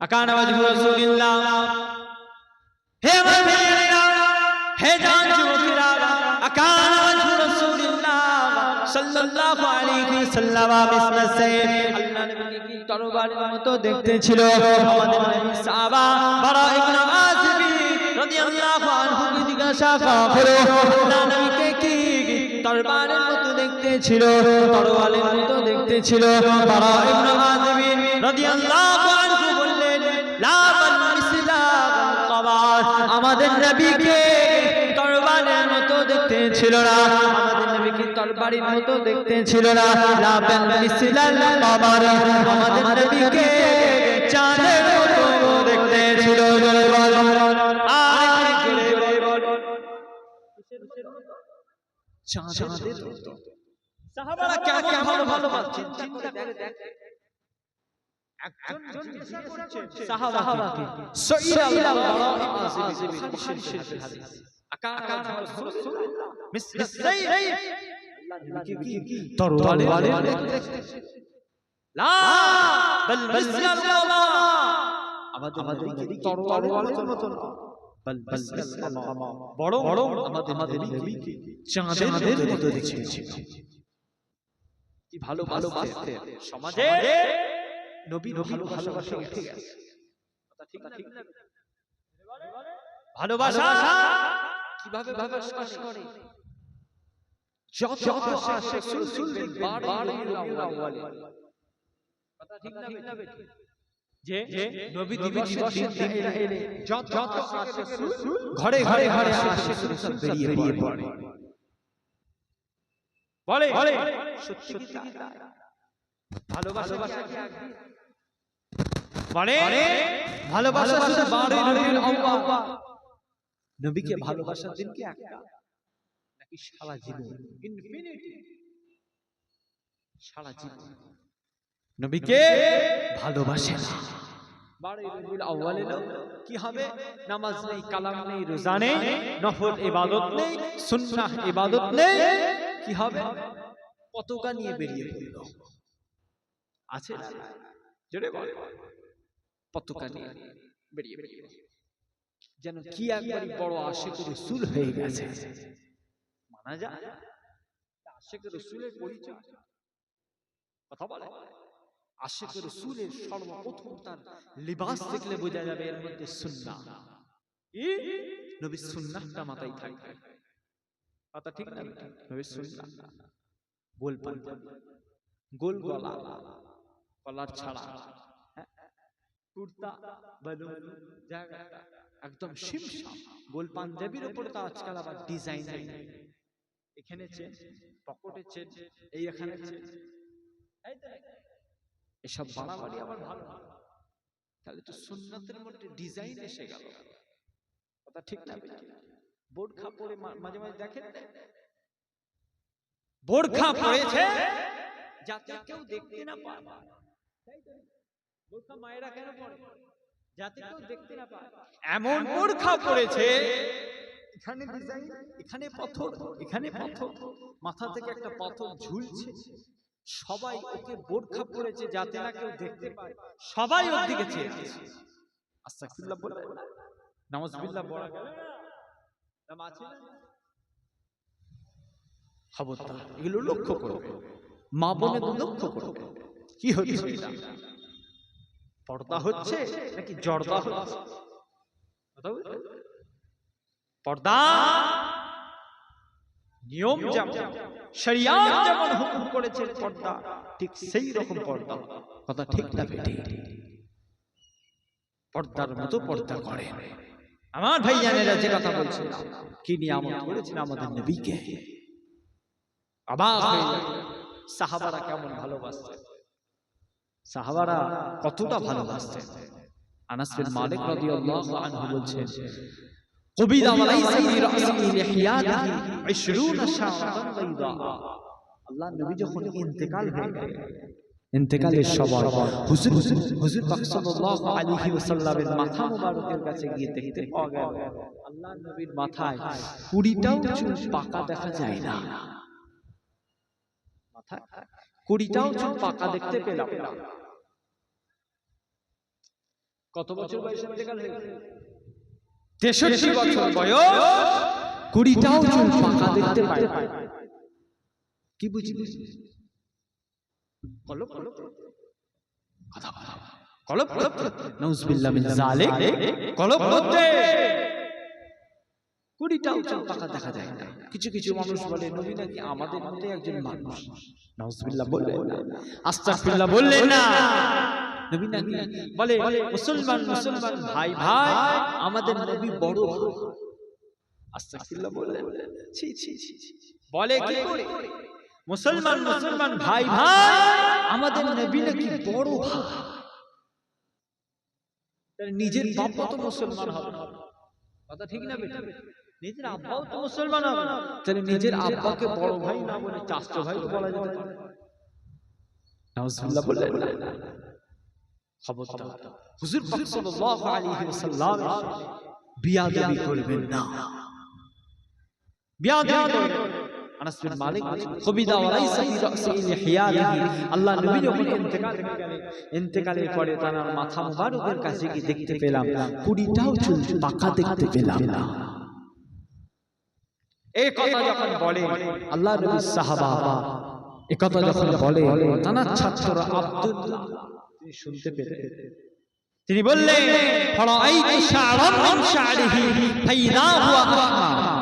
আকান ওয়াজহু রাসূলিল্লাহ। হে আমার ভাইয়েরা, হে জান যুবকেরা, আকান ওয়াজহু রাসূলিল্লাহ সাল্লাল্লাহু আলাইহি ওয়াসাল্লাম বিসমিসে আল্লাহ নবীকে কি তরবারের মতো দেখতে ছিল। আমাদের নবী সাহাবা বারা ইবনে আযিব রাদিয়াল্লাহু আনহু জিজ্ঞাসা করো, আল্লাহ নবীকে কি তরবারের মতো দেখতে ছিল, তরবারের মতো দেখতে ছিল। বারা ইবনে আযিব রাদিয়াল্লাহু আনহু বললেন, লা বাল মিসলাল কবার, আমাদের নবীকে তরবারের মতো দেখতে ছিল না, আমাদের নবীকে তরবারির মতো দেখতে ছিল না। লা বাল মিসলাল কবার, আমাদের নবীকে চাঁদের মতো দেখতে ছিল। জোরে বল, আর জোরে বল, চাঁদের মতো। সাহাবারা কেমন ভালোবাসছেন চিন্তা করে দেখ। একজন জিজ্ঞাসা করছে সাহাবাকে, সাইয়্যিদুল আযিব আকান রাসূলুল্লাহ মিসলাই আল্লাহ নবীকে কি তরবারের লা বাল মিসলাল কামা, আমাদের নবীকে তরবারের মতো না, বাল মিসলাল কামা, বড় আমাদের নবীকে চাঁদের মতো দেখতে ছিল। কি ভালোবাসতেন সমাজে নবীর ভালোবাসা উঠে গেছে। কথা ঠিক না? ভালোবাসা কিভাবে প্রকাশ করে? যত আশিক রাসূল বাড়ি রবিউল আউয়াল। কথা ঠিক না বেটি? যে নবী দিবসের দিন এলে যত আশিক রাসূল ঘরে আশিক রাসূল বেরিয়ে পড়ে। বলে সত্যি কি তাই? ভালোবাসা কি একদিন? বলে ভালোবাসা শুধু বাড়ি রবিউল আউয়াল। নবীকে ভালোবাসার দিন কি একটা নাকি সারা জীবন? ইনফিনিটি, সারা জীবন নবীকে ভালোবাসে না। বাড়ি রবিউল আউয়াল এলো, কি হবে? নামাজ নেই, কালাম নেই, রোজা নেই, নফল ইবাদত নেই, সুন্নাহ ইবাদত নেই, কি হবে? পতাকা নিয়ে বেরিয়ে পড়ল। আছে না? জোরে বল, পতাকা নিয়ে বেরিয়ে যেন কি একবারই বড় আশিক রাসূল হয়ে গেছে। মানা যায় আশিক রাসূলের পরিচয়? কথা বলে আশিক রাসূলের সর্বপ্রথম তার লিবাস দেখলে বোঝা যাবে এর মধ্যে সুন্নাহ। নবীর সুন্নাহটা মাথায় থাকবে। কথা ঠিক না? নবীর সুন্নাহ, গোল পাঞ্জাবি, গোল গলা, কলার ছাড়া, কুর্তা বালুন জায়গাটা একদম শিমশাম, গোল পাঞ্জাবির উপর তো আজকাল আবার ডিজাইন, এখানে চেন, পকেটে চেন, এই এখানে চেন, এসব বাড়াবাড়ি আবার ভালো না। তাহলে তো সুন্নাতের মধ্যে ডিজাইন এসে গেল। কথা ঠিক না? বোরখা পরে মাঝে মাঝে দেখেন, বোরখা পরেছে যাতে কেউ দেখতে না পায়। বোরখা মায়েরা কেন পরে? যাতে কেউ দেখতে না পায়। এমন বোরখা পরেছে, এখানে ডিজাইন, এখানে পাথর, এখানে পাথর, মাথা থেকে একটা পাথর ঝুলছে। সবাই ওকে বোরখা পরেছে যাতে না কেউ দেখতে পায়, সবাই ওর দিকে চেয়ে আছে। আস্তাগফিরুল্লাহ বলে নাউজুবিল্লাহ বলা গেল না, আছে না? খবরদার, এগুলো লক্ষ্য করবে, মা বোনেদের লক্ষ্য করবে। কি হচ্ছে এটা? পর্দা হচ্ছে নাকি জর্দা হচ্ছে? পর্দা নিয়ম যেমন, শরিয়াত যেমন হুকুম করেছে পর্দা, ঠিক সেই রকম পর্দা। কথা ঠিক না বেটি? পর্দার মতো পর্দা করে। আমার ভাইজানেরা যে কথা বলছেন, কি নিয়ামত করেছেন আমাদের নবীকে। অবাক হয়ে যায় সাহাবারা কেমন ভালোবাসতেন, সাহাবারা কতটা ভালোবাসতেন। আনাস বিন মালিক রাদিয়াল্লাহু আনহু বলছেন, কুবিদা ওয়ালাইসা ফি রাসি লিহিয়াতিহি 20 শাআতান বাইদা। আল্লাহ নবী যখন ইন্তেকাল হয়ে গেলেন, ইন্তেকালের সময় হুজুর পাক সাল্লাল্লাহু আলাইহি ওয়াসাল্লামের মাথা মোবারকের কাছে গিয়ে দেখতে পাওয়া গেল আল্লাহ নবীর মাথায় 20টাও চুল পাকা দেখা যায় না। মাথায় 20টাও চুল পাকা দেখতে পেলাম না। কত বছর বয়সে ইন্তেকাল হয়ে গেল? 63 বছর বয়স, 20টাও চুল পাকা দেখতে পায়। কি বুঝি কলব কথা কলব নাউজুবিল্লাহ মিন যালিক, কলব করতে 20টাও চুল পাকা দেখা যায় না। কিছু কিছু মানুষ বলে নবী নাকি আমাদের মতো একজন মানুষ। নাউজুবিল্লাহ বললেন না, আস্তাগফিরুল্লাহ বললেন না। নবী নাকি বলে মুসলমান ভাই আমাদের নবী বড় ভাই। আস্তাগফিরুল্লাহ বললেন, ছি ছি ছি, বলে কি করে মুসলমান ভাই আমাদের নবী নাকি বড় ভাই। নিজের বাবা তো মুসলমান হবে, কথা ঠিক না বেটা? নিজের আব্বাও তো মুসলমান হবে, তাহলে নিজের আব্বাকে বড় ভাই না বলে চাচা ভাই বলা যেতে পারে। নাউজুবিল্লাহ বললেন না। খবরদার হুজুর পাক সাল্লাল্লাহু আলাইহি ওয়াসাল্লাম বিয়াদবি করবেন না, বিয়াদবি করবেন। আনাস বিন মালিক কবিদা ওয়ালাইসা ফি রাসি লিহিয়াতিহি, আল্লাহ নবী যখন ইন্তেকালের পরে তার মাথা মুবারকের কাছে কি দেখতে পেলাম 20টাও চুল পাকা দেখতে পেলাম না। এই কথা যখন বলে আল্লাহ নবীর সাহাবা, এই কথা যখন বলে তার ছাত্র আব্দুল্লাহ তিনি শুনতে পেলেন, তিনি বললেন ফারাআইতু শা'রান মিন শা'রিহি ফাইদা হুয়া আহমার।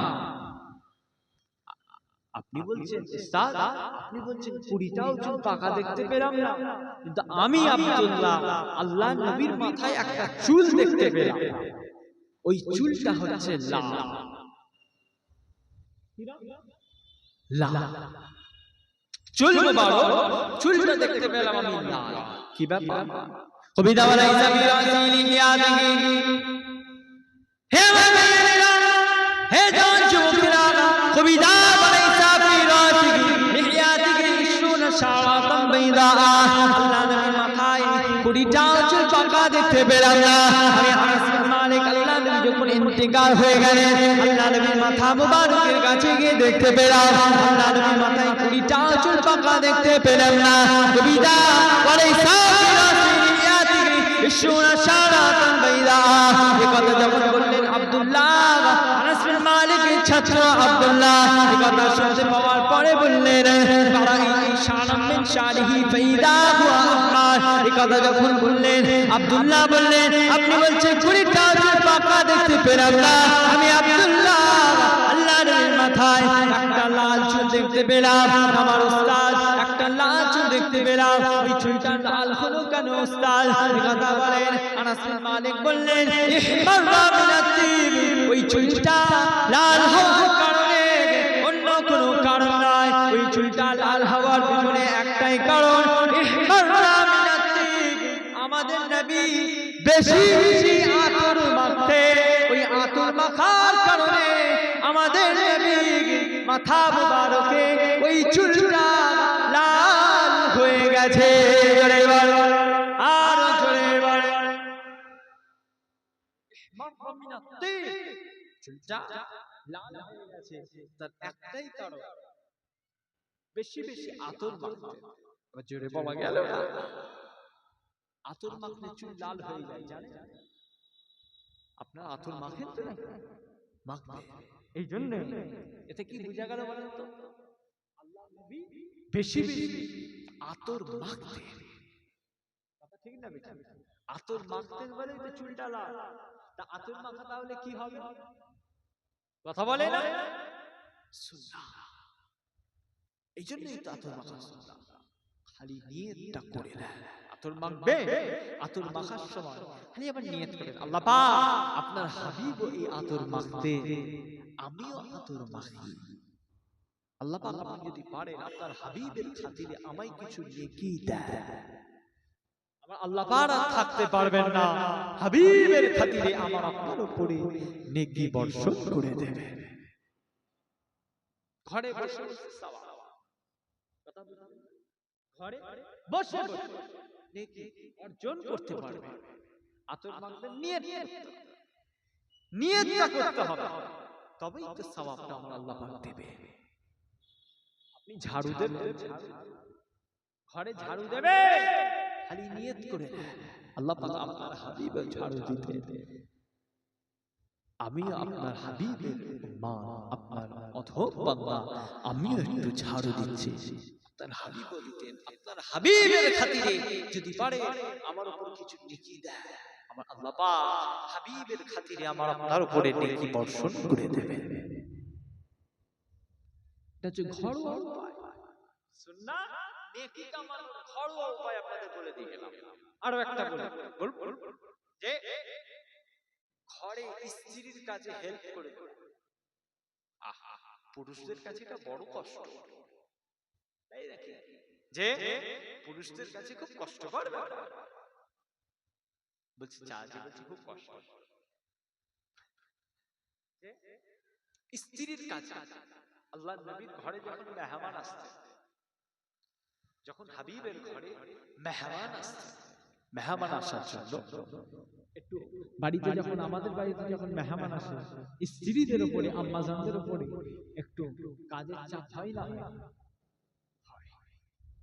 আপনি বলছেন উস্তাদ, আপনি বলছেন 20টাও চুল পাকা দেখতে পেলাম না, কিন্তু আমি আব্দুল্লাহ আল্লাহর নবীর মাথায় একটা চুল দেখতে পেলাম, ওই চুলটা হচ্ছে লাল লাল চুল মুবারক, চুলটা দেখতে পেলাম আমি লাল। কি ব্যাপার? কবিতা ওয়ালাইসা ফি রাসি লিহিয়াতিহি, হে মায়েরা, হে জান যুবকেরা, কবিতা ওয়ালাইসা ফি রাসি লিহিয়াতিহি 20 শা'রাতান বাইদা, আল্লাহ নবীর মাথায় 20টাও চুল পাকা দেখতে পেলাম না। আমি আনাস বিন মালিক আল্লাহ নবী যখন ইন্তেকাল হয়ে গেলেন, আল্লাহ নবীর মাথা মুবারকের কাছে গিয়ে দেখতে পেলাম আল্লাহ নবীর মাথায় 20টাও চুল পাকা দেখতে পেলাম না। কবিতা ওয়ালাইসা ফি রাসি লিহিয়াতিহি 20 শা'রাতান বাইদা, এই কথা যখন বললেন আব্দুল্লাহ, আনাস বিন মালিকের ছাত্র আব্দুল্লাহ এই কথা শুনতে পাওয়ার পরে বললেন ফারাআইতু শা'রান মিন শা'রিহি ফাইদা হুয়া আহমার। এই কথা যখন বললেন আব্দুল্লাহ বললেন আপনি বলছেন 20টাও চুল পাকা দেখতে পেলাম না, আমি আব্দুল্লাহ আল্লাহর মাথায় একটা লাল চুল দেখতে পেলাম। আমার উস্তাদ একটা লাল চুল দেখতে পেলাম, ওই চুলটা লাল হলো কেন উস্তাদ? এই কথা বলেন আনাস বিন মালিক বললেন ইহমাররা মিনাত-তিব, ওই চুলটা লাল হওয়ার কারণে অন্য কোনো কারণ নয়, ওই চুলটা লাল হওয়ার পিছনে একটাই কারণ, ইহমাররা মিনাত-তিব, আমাদের নবী বেশি বেশি আতর মাখতে, ওই আতর মাখার কারণে আমাদের নবী মাথা মুবারকে ওই চুলটা লাল হয়ে গেছে। জোরে বলো, আর জোরে বলো, ইহমাররা মিনাত-তিব, চুলটা লাল হয়ে গেছে তার একটাই কারণ বেশি বেশি আতর মাখতে। জোরে বলা গেল না? আতর মাখলে চুল লাল হয়ে যায়, জানেন? আপনার আতর মাখেন তো না? মাখবেন। এই জন্য এতে কি বোঝা গেল বলেন তো? আল্লাহ নবী বেশি বেশি আতর মাখতেন, কথা ঠিক না বেটা? আতর মাখতেন বলে তো চুলটা লাল। তা আতর মাখা তাহলে কি হবে? কথা বলে না? সুন্নাহ। এই জন্যই তো আতর মাখা সুন্নাহ। খালি নিয়তটা করে নেন, আতর মাখবে, আতর মাখার সময় খালি আবার নিয়ত করেন আল্লাহ পাক আপনার হাবিব এই আতর মাখতে, আমিও আতর মাখি। আল্লাহ পাক আপনি যদি পারেন আপনার হাবিবের খাতিরে আমায় কিছু নেকি দেন, আমার আল্লাহ পাক থাকতে পারবেন না, হাবিবের খাতিরে আমার আপনার উপরে নেকি বর্ষণ করে দেবে। ঘরে বসে সওয়াব, কথা বুঝলেন? ঘরে বসে বসে নেকি অর্জন করতে পারবে। আতর মাখতে নিয়তটা করতে হবে, তবেই তো সওয়াবটা আমার আল্লাহ পাক দেবে। আপনি ঝাড়ু দেবেন, ঘরে ঝাড়ু দেবে, খালি নিয়ত করে আল্লাহ পাক আপনার হাবিবের ঝাড়ু দিতে, আমি আপনার হাবিবের মা, আপনার অধম বান্দা আমিও একটু ঝাড়ু দিচ্ছি। আপনার হাবিবও দিতেন, আপনার হাবিবের খাতিরে যদি পারে আমার উপর কিছু নেকি দেয়, আমার আল্লাহ পাক হাবিবের খাতিরে আমার আপনার উপরে নেকি বর্ষণ করে দেবেন। এটা হচ্ছে ঘরোয়া উপায়। সুন্নাহ নেকি কামানোর ঘরোয়া উপায় আপনাদের বলে দিয়ে গেলাম। আরো একটা বলবো যে ঘরে স্ত্রীর কাজে হেল্প করে। আহা, পুরুষদের কাছে এটা বড় কষ্ট, তাই নাকি? যে পুরুষদের কাছে খুব কষ্টকর ব্যাপার। বলছি চাচি, বলছি খুব কষ্ট। স্ত্রীর কাছে আল্লাহর নবীর ঘরে যখন মেহমান আসতে, যখন হাবিবের ঘরে মেহমান আসতে, মেহমান আসার জন্য একটু বাড়িতে যখন আমাদের বাড়িতে যখন মেহমান আসে, স্ত্রীদের উপরে আম্মাজানদের উপরে একটু কাজের চাপ হয় না?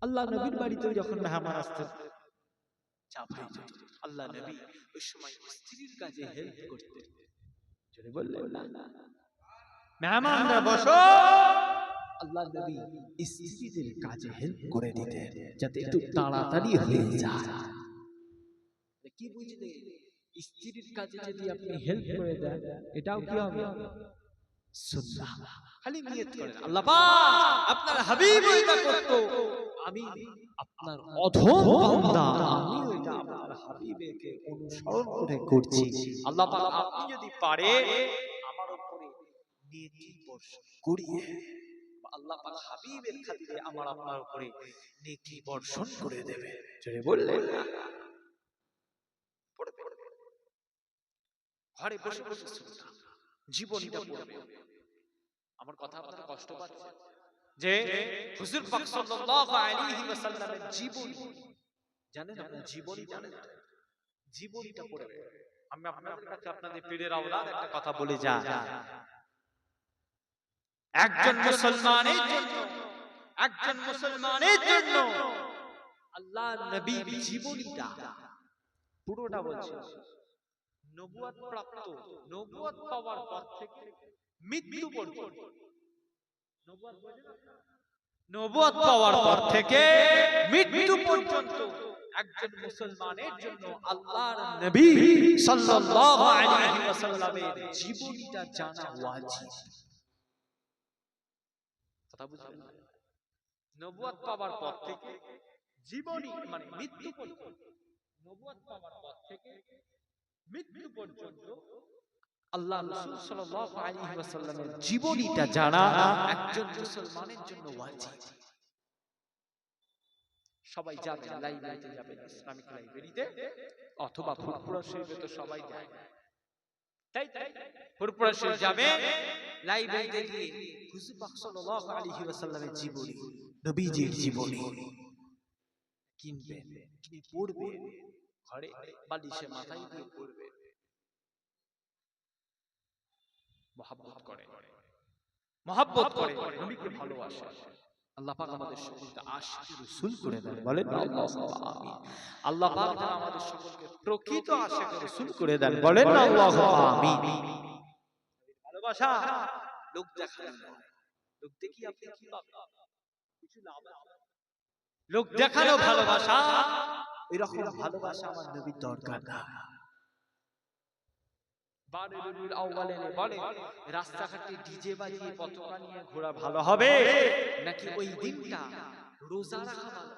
আল্লাহ নবীর বাড়িতে যখন মেহমান আসতেন চাপ হয়ে যেত। আল্লাহ নবী ওই সময় স্ত্রীর কাজে হেল্প করতেন। যদি বললেন না মেহমানরা বসো, আল্লাহ নবী স্ত্রীদের কাজে হেল্প করে দিতেন যাতে একটু তাড়াতাড়ি হয়ে যায়। কি বুঝলে? স্ত্রীর কাজে যদি আপনি হেল্প করে দেন এটাও কি হবে? সুন্নাহ। খালি নিয়ত করেন আল্লাহ পাক আপনার হাবিব এটা করত, আমি আপনার অধম বান্দা আমি এটা আপনার হাবিবকে অনুসরণ করে করছি। আল্লাহ পাক আপনি যদি পারে আমার উপরে নেকি বর্ষণ করিয়ে, আল্লাহ পাক হাবিবের খাতিরে আমার আপনার উপরে নেকি বর্ষণ করে দেবে। যদি বললেন না ঘরে বসে বসে জীবনীটা পড়বে। আমার কথা আপনাদের কষ্ট পাচ্ছে যে হুজুর পাক সাল্লাল্লাহু আলাইহি ওয়াসাল্লামের জীবনী জানেন? আপনারা জীবনী জানেন? জীবনীটা পড়বে। আমি আপনাদের কাছে আপনাদের পীরের আওলাদ একটা কথা বলে যাই, একজন মুসলমানের জন্য, একজন মুসলমানের জন্য আল্লাহর নবীর জীবনীটা পুরোটা বলছে। নবুয়ত প্রাপ্ত, নবুয়ত পাওয়ার পর থেকে মৃত্যু পর্যন্ত, নবুয়ত পাওয়ার পর থেকে মৃত্যু পর্যন্ত একজন মুসলমানের জন্য আল্লাহর নবী সাল্লাল্লাহু আলাইহি ওয়াসাল্লামের জীবনীটা জানা ওয়াজিব। কথা বুঝলেন? নবুয়ত পাওয়ার পর থেকে জীবনী মানে মৃত্যু পর্যন্ত, নবুয়ত পাওয়ার পর থেকে মৃত্যু পর্যন্ত আল্লাহ রাসূল সাল্লাল্লাহু আলাইহি ওয়াসাল্লামের জীবনীটা জানা একজন মুসলমানের জন্য ওয়াজিব। সবাই যাবেন, লাইব্রেরিতে যাবেন, ইসলামিক লাইব্রেরিতে অথবা ফুরফুরা শরীফে তো সবাই যায়, তাই ফুরফুরা শরীফ যাবেন, লাইব্রেরিতে গিয়ে হুজুর পাক সাল্লাল্লাহু আলাইহি ওয়াসাল্লামের জীবনী, নবীজির জীবনী কিনবেন, কিনে পড়বেন, ঘরে বালিশে মাথায় দিয়ে পড়বেন। মহব্বত করে, মহব্বত করে, নবীকে ভালোবাসে। আল্লাহ পাক আমাদের সকলকে আশিক রাসূল করে দেন, বলেন আল্লাহুম্মা আমিন। আল্লাহ পাক যেন আমাদের সকলকে প্রকৃত আশিক রাসূল করে দেন, বলেন আল্লাহুম্মা আমিন। ভালোবাসা লোক দেখানো নয়, লোক দেখি আপনি কি পাবেন? কিছু লাভ হবে। লোক দেখানো ভালোবাসা, এরকম ভালোবাসা আমার নবীর দরকার না। বারেরুল আউয়ালে বলে রাস্তাঘাটে ডিজে বাজিয়ে পতাকা নিয়ে ঘোরা ভালো হবে নাকি ওই দিনটা রোজা রাখা ভালো?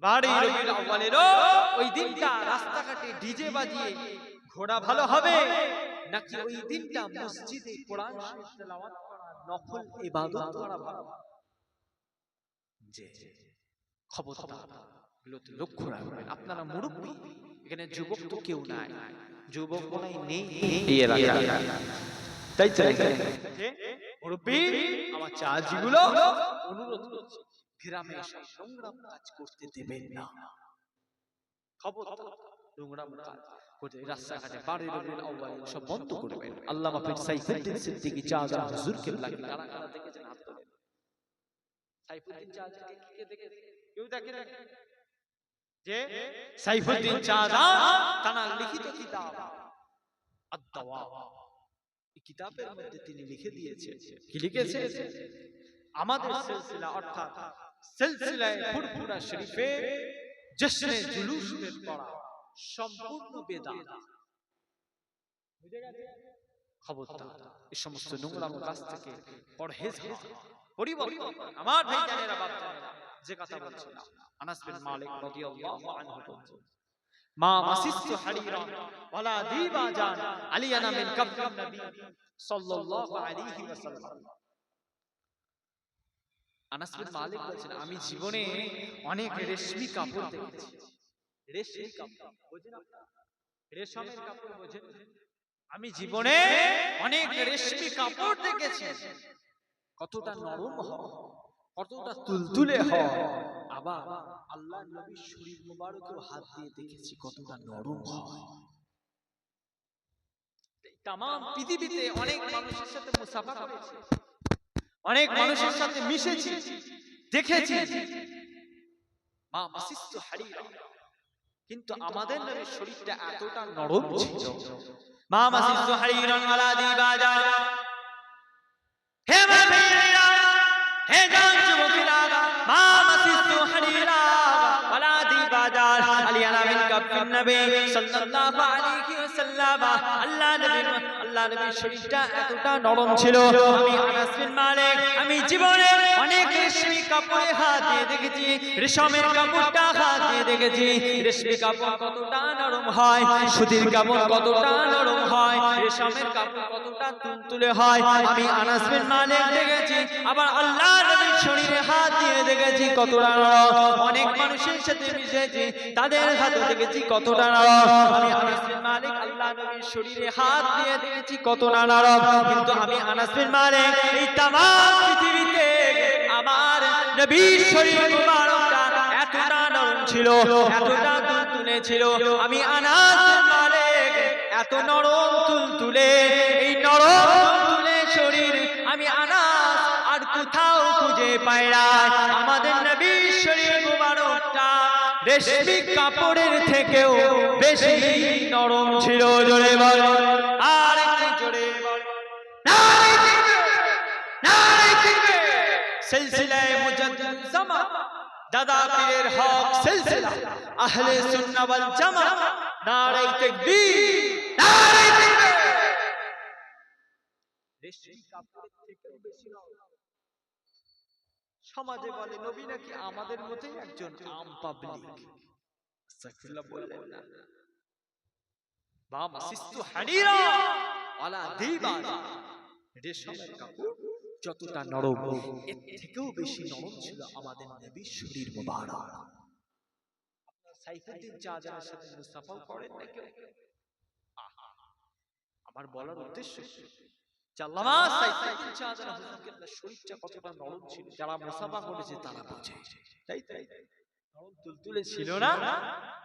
বারেরুল আউয়ালের ওই দিনটা রাস্তাঘাটে ডিজে বাজিয়ে ঘোরা ভালো হবে নাকি ওই দিনটা মসজিদে কোরআন শরীফ তেলাওয়াত করা, নফল ইবাদত করা ভালো? যে খবরদার এগুলোতে লক্ষ্য রাখবেন। আপনারা মুরব্বী, এখানে যুবক তো কেউ নাই, যুবক মনে নেই এই এলাকায়, তাই চাই মুরব্বী আমার চাচিগুলো অনুরোধ করছি গ্রামে এসে নোংরাম কাজ করতে দেবেন না। খবরদার নোংরাম কাজ করতে, রাস্তাঘাটে বাড়ি রবিউল আউয়াল সব বন্ধ করবেন। আল্লামা পীর সাইফুদ্দিন সিদ্দিকী চাচা হুজুর কেবলা কারা কারা দেখেছেন হাত তোলেন? সাইফুদ্দিন চাচাকে কে দেখেছে? কেউ দেখে না? যে সাইফুদ্দিন শাহজাহান তার লিখিত কিতাব আদ-দাওয়া, এই কিতাবের মধ্যে তিনি লিখে দিয়েছেন, কি লিখেছে? আমাদের সিলসিলা অর্থাৎ সিলসিলায়ে ফুরফুরা শরীফে জশ্নে জুলুসের পড়া সম্পূর্ণ বেদাত। বুঝে গেছে? খবরদার এই সমস্ত নোংরা কাজ থেকে পরহেজ পরিবর্তন। আমার ভাইজানেরা বাপজানেরা, যে কথা বলছিলাম, আনাস বিন মালিক রাদিয়াল্লাহু আনহু বলেন, মা মাসিসতু হারিরান ওয়ালা দিবাজান আলিয়ানা মিন কাবরিন নবী সাল্লাল্লাহু আলাইহি ওয়াসাল্লাম। আনাস বিন মালিক বলেন, আমি জীবনে অনেক রেশমি কাপড় দেখেছি। রেশমি কাপড় বোঝেন আপনারা? রেশমের কাপড় বোঝেন? আমি জীবনে অনেক রেশমি কাপড় দেখেছি, কতটা নরম হয়, কতটা তুলতুলে হয়। আবার আল্লাহর নবীর শরীর মোবারকেও হাত দিয়ে দেখেছি কতটা নরম হয়। তাম পৃথিবীতে অনেক মানুষের সাথে মুসাফা করেছি, অনেক মানুষের সাথে মিশেছি, দেখেছি মা মাসিসতু হারিরা, কিন্তু আমাদের নবীর শরীরটা এতটা নরম ছিল। মা মাসিসতু হারিরান ওয়ালা দিবাজান। হে ভাইরা, হে জান যুবকেরা, মা মাসিসতু হারিরা ওয়ালা দিবাজান আলিয়ানা মিন কাবরিন নবী সাল্লাল্লাহু আলাইহি ওয়াসাল্লাম। আল্লাহ নবীর শরীরটা এতটা নরম ছিল। আমি আনাস বিন মালিক, আমি জীবনে অনেক রেশমি কাপড়ে হাত দিয়ে দেখেছি, রেশমের কাপড়টা হাত দিয়ে দেখেছি। রেশমি কাপড় কতটা নরম হয়, সুতির কাপড় কতটা নরম হয়, রেশমের কাপড় কতটা তুলতুলে হয়, আমি আনাস বিন মালিক দেখেছি। আবার আল্লাহ নবীর শরীরে হাত দিয়ে দেখেছি কতটা নরম। অনেক মানুষের সাথে মিশেছি, তাদের হাতে দেখেছি কতটা নরম। আমি আনাস বিন মালিক আল্লাহ নবীর শরীরে হাত দিয়ে দেখেছি কতটা নরম। কিন্তু আমি আনাস বিন মালিক এই তাম পৃথিবীতে আমার নবীর শরীর মুবারকটা এতটা নরম ছিল, এতটা তুলতুলে ছিল। আমি আনাস বিন মালিক এত নরম তুলতুলে, এই নরম তুলতুলে শরীর আমি আনাস আর কোথাও খুঁজে পাই না। আমাদের নবীর শরীর মুবারকটা রেশমি কাপড়ের থেকেও বেশি নরম ছিল। জোরে বল, আর একটু জোরে বল, নারে তাকবীর, নারে তাকবীর। সিলসিলায়ে মুজাদ্দিদ জামান দাদা পীরের হক সিলসিলা আহলে সুন্নাহ ওয়াল জামাত, নারে তাকবীর, নারে তাকবীর। রেশমি কাপড়ের থেকেও বেশি নরম। সমাজে বলে নবী নাকি আমাদের মতোই একজন আম পাবলিক। আস্তাগফিরুল্লাহ বললেন না। মা মাসিসতু হারিরা ওয়ালা দিবাজান, রেশমের কাপড় যতটা নরম, এর থেকেও বেশি নরম ছিল আমাদের নবীর শরীর মুবারক। আপনারা সাইফুদ্দিন শাহজাহানের সাথে মুসাফা করেন না কেউ? আমার বলার উদ্দেশ্য আল্লামা সাইফুদ্দিন শাহজাহান হুজুরের শরীরটা কতটা নরম ছিল, যারা মুসাফা করেছে তারা বোঝে। তাই নরম তুলতুলে ছিল না,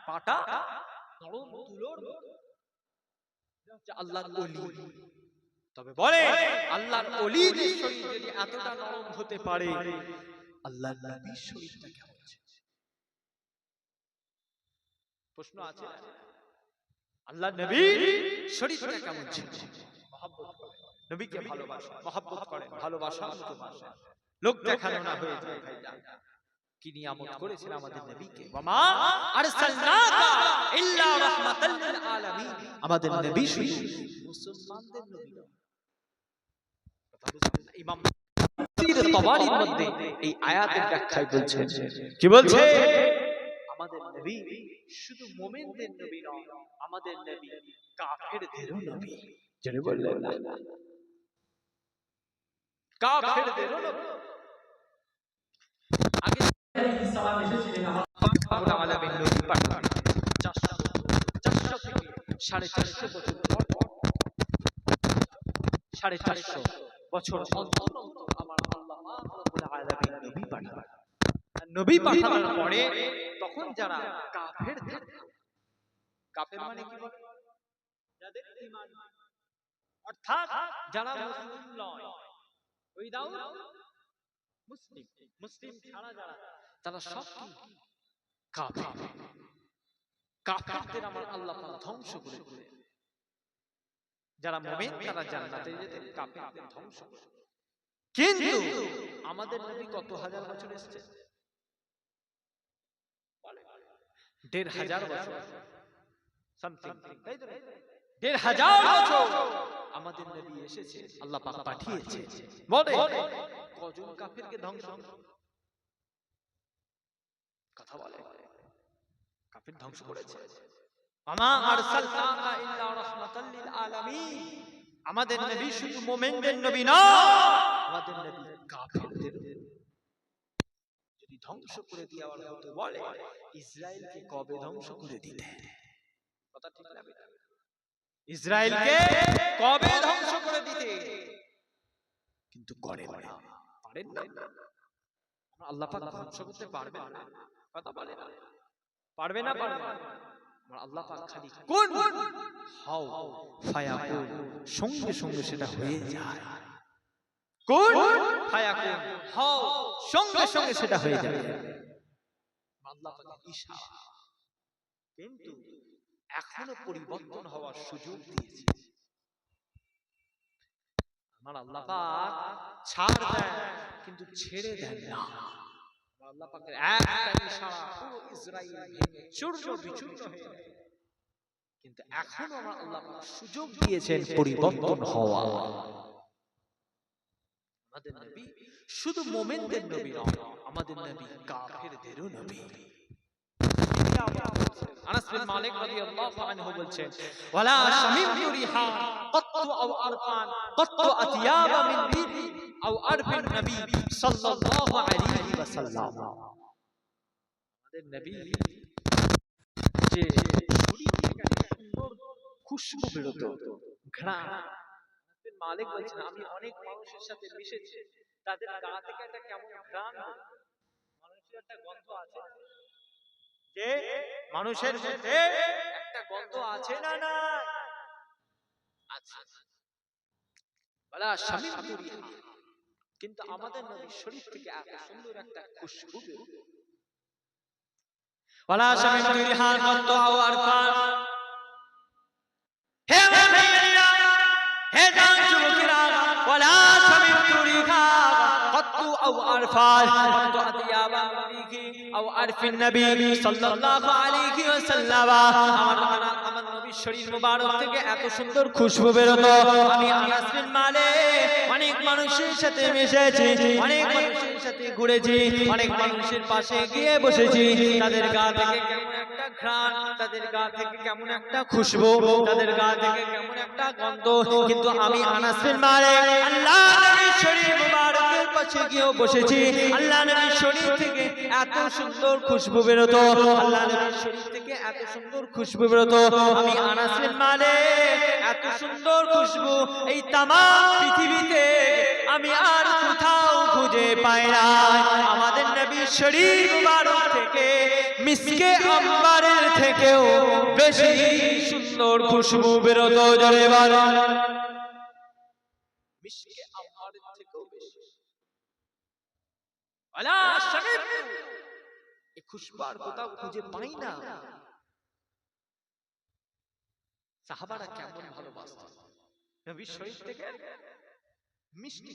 পাটা নরম তুলোর আল্লাহর ওলি। তবে বলে আল্লাহর ওলিদের শরীর যদি এতটা নরম হতে পারে, আল্লাহর নবীর শরীরটা কেমন ছিল? প্রশ্ন আছে, আল্লাহর নবীর শরীরটা কেমন ছিল? মহব্বত করেন, নবীকে ভালোবাসেন, মহব্বত করেন, ভালোবাসার মতো বাসেন, লোক দেখানো না হয়ে যায়। ভাইজান কি নিয়ামত করেছেন আমাদের নবীকে। ওয়ামা আরসালনাকা ইল্লা রাহমাতাল লিল আলামিন। আমাদের নবী শুধু মুসলমানদের নবী নয়। ইমাম তাফসীর তাবারির মধ্যে এই আয়াতের ব্যাখ্যায় বলছেন, কি বলছে? আমাদের নবী শুধু মুমিনদের নবী নয়, আমাদের নবী কাফেরদেরও নবী। জেনে বললেন না, কাফেরদেরও নবী। আগে সালাম এসেছিলেন আমার পাক আলামিন নবী পাক 400 থেকে 450 বছর পর, 450 বছর অন্তর আমার আল্লাহ রব্বুল আলামিন নবী পাঠান। নবী পাঠানোর পরে তখন যারা কাফের থাকতো, কাফের মানে কি বলে? যাদের ঈমান অর্থাৎ যারা মুসলিম নয়, উইদাউট মুসলিম, মুসলিম ছাড়া যারা, তারা সব কাফের। কাফিরদের আমার আল্লাহ পাক ধ্বংস করে দিলেন। যারা মুমিন তারা জান্নাতে যেতেন, কাফিরদের ধ্বংস করে। কিন্তু আমাদের নবী কত হাজার বছর এসেছে? ১,৫০০ বছর সামথিং, তাই তো? ১,৫০০ বছর আমাদের নবী এসেছে, আল্লাহ পাক পাঠিয়েছে। বলে কজন কাফিরকে ধ্বংস? কথা বলে কাফির ধ্বংস করেছে। আমা আরসালনাকা ইল্লা রাহমাতাল লিল আলামিন। আমাদের নবী শুধু মুমিনদের নবী না, আমাদের নবী কাফিরদের যদি ধ্বংস করে দেওয়ার হতো, বলে ইসরায়েলকে কবে ধ্বংস করে দিতে? কথা ঠিক না? ইসরায়েলকে কবে ধ্বংস করে দিতে? কিন্তু করে না, পারেন না। আল্লাহ পাক ধ্বংস করতে পারবেন না, কথা বলে না, পারবে না, পারবে না। আল্লাহ পাক খালি কোন হাও ফায়াকুন, সঙ্গে সঙ্গে সেটা হয়ে যায়। কোন ফায়াকুন, হাও সঙ্গে সঙ্গে সেটা হয়ে যায়। আল্লাহ পাকের ইশারা। কিন্তু এখনো পরিবর্তন হওয়ার সুযোগ দিয়েছে। আমার আল্লাহ পাক ছাড় দেন কিন্তু ছেড়ে দেন না। আল্লাহ পাকের একটা ইশারা পুরো ইসরাইল ভেঙে চূর্ণ বিচূর্ণ হয়ে যায়। কিন্তু এখনো আমার আল্লাহ পাক সুযোগ দিয়েছেন পরিবর্তন হওয়া। আমাদের নবী শুধু মুমিনদের নবী নয়, আমাদের নবী কাফেরদেরও নবী। আনাস বিন মালিক রাদিয়াল্লাহু আনহু বলছেন, ওয়ালা শামিমতু রিহা ক্বাত্তু আও আরফান ক্বাত্তু আতিয়াবা মিন রিহি আও আরফিন নবী সাল্লাল্লাহু আলাইহি ওয়াসাল্লাম। আমাদের নবী যে শরীর থেকে সুন্দর খুশবু বেরোতো, ঘ্রাণ। আনাস বিন মালিক বলছেন, আমি অনেক মানুষের সাথে মিশেছি, তাদের গা থেকে একটা কেমন ঘ্রাণ বেরোতো। মানুষের একটা গন্ধ আছে, যে মানুষের মধ্যে একটা গন্ধ আছে না না আছে, বলা শামিমতু রিহা। কিন্তু আমাদের নবীর শরীর থেকে এত সুন্দর একটা খুশবু বের হয়। ওয়ালা শামিমতু রিহা ক্বাত্তু আও আরফান। হে মুমিনিনা, হে জান যুবকেরা, ওয়ালা শামিমতু রিহা ক্বাত্তু আও আরফান ক্বাত্তু আতিয়াবা মিন রিহি আও আরফিন নবী সাল্লাল্লাহু আলাইহি ওয়াসাল্লাম। আমার নবীর শরীর মুবারক থেকে এত সুন্দর খুশবু বেরোতো। আমি আনাস বিন মালিক অনেক মানুষের সাথে মিশেছি, অনেক মানুষের সাথে ঘুরেছি, অনেক মানুষের পাশে গিয়ে বসেছি, তাদের গা থেকে কেমন একটা ঘ্রাণ, তাদের গা থেকে কেমন একটা খুশবু, তাদের গা থেকে কেমন একটা গন্ধ। কিন্তু আমি আনাস বিন মালিক আল্লাহ নবীর শরীর মুবারকের পাশে গিয়েও বসেছি, আল্লাহ নবীর শরীর থেকে এত সুন্দর খুশবু বেরোতো, আল্লাহ নবীর শরীর থেকে এত সুন্দর খুশবু বেরোতো। আমি আনাস বিন মালিক এত সুন্দর খুশবু এই তামাম পৃথিবীতে আমি আর কোথাও খুঁজে পাই না। আমাদের নবীর শরীর মুবারক থেকে মিসকে আম্বারের থেকেও বেশি সুন্দর খুশবু বেরোতো। জোরে বলেন, মিসকে আম্বারের থেকেও বেশি। ওয়ালা শামিমতু, এই খুশবু আর কোথাও খুঁজে পাই না। সাহাবারা কেমন ভালোবাসতেন নবীর শরীর থেকে মিষ্টি